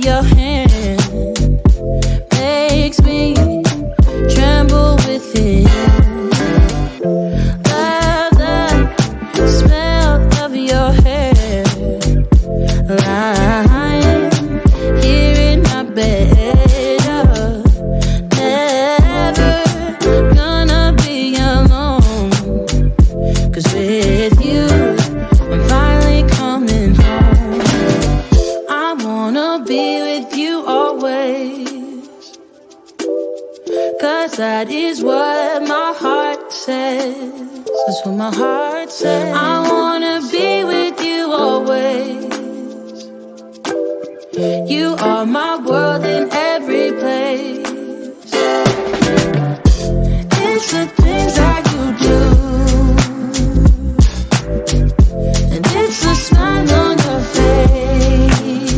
your hand makes me tremble within. Love the smell of your hair, lying here in my bed. Never gonna be alone, 'cause with you I'm finally coming home. I wanna be with you always, 'cause that is what my heart says. That's what my heart says. I wanna be with you always. You are my world in every place. It's the things that you do, and it's the smile on your face.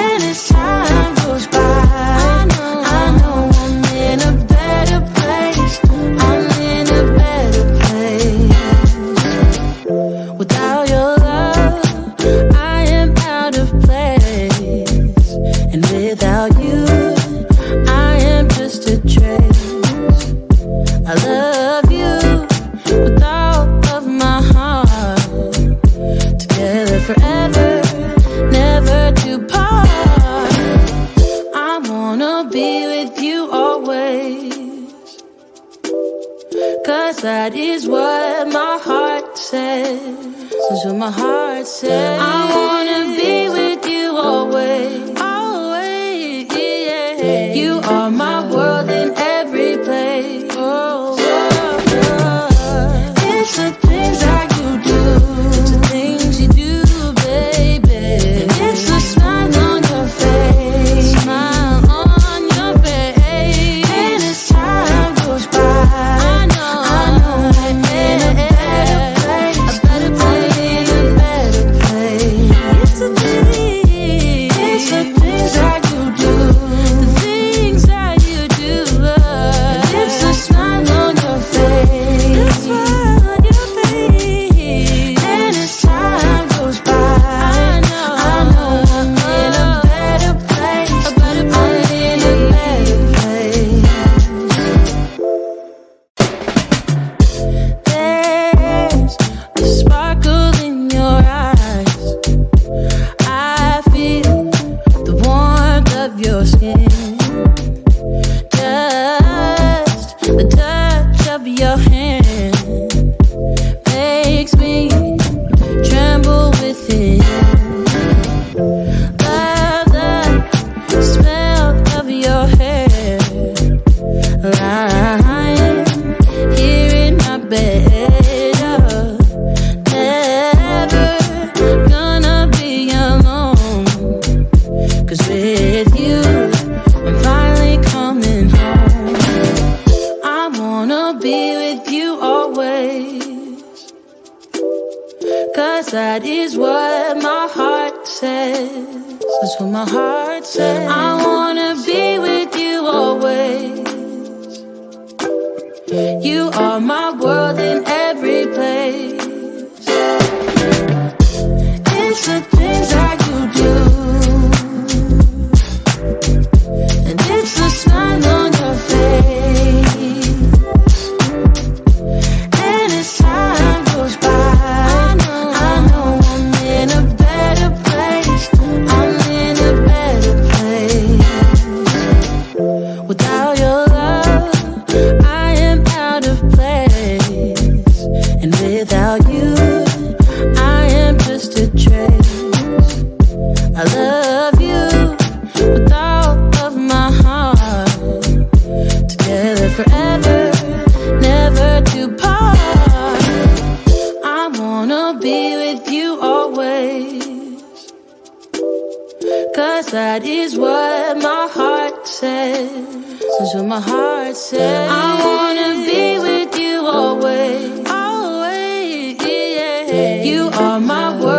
And as time goes by, I know I'm in a better place. I'm in a better place. Without your love, I am out of place. And without you, I am just a trace. I love you with all of my heart. Together forever, never to part. I wanna be with you always, 'cause that is what my heart says. That's what my heart says. I wanna be with you always. Always, yeah. You are my world in every place. Oh, it's the things that you do. It's the things you do, baby. And it's the smile on your face. Smile on your face. And as time goes by, I know I'm in a better place. A better place. A better place. It's the things that you do. The things that you do. And it's the smile on your face. The smile on your face. And as time goes by, I know I'm in a better place. A better place. I'm in a better place. There's a sparkle in your eyes. I feel the warmth of your skin. Just the touch of your hand makes me tremble within. Love the smell of your hair, lying here in my bed. Never gonna be alone, 'cause with you I'm finally coming home. I wanna be with you always, 'cause that is what my heart says. That's what my heart says. I wanna be with you always. You are my world in every place. It's the things that you do, and it's the smile on your face. And as time goes by, I know I'm in a better place. I'm in a better place. Without your love, I am out of place. And without you, I am just a trace. I love you with all of my heart. Together forever, never to part. I wanna be with you always, 'cause that is what my heart says. That's what my heart says. I wanna be with you always. Always, yeah. You are my world.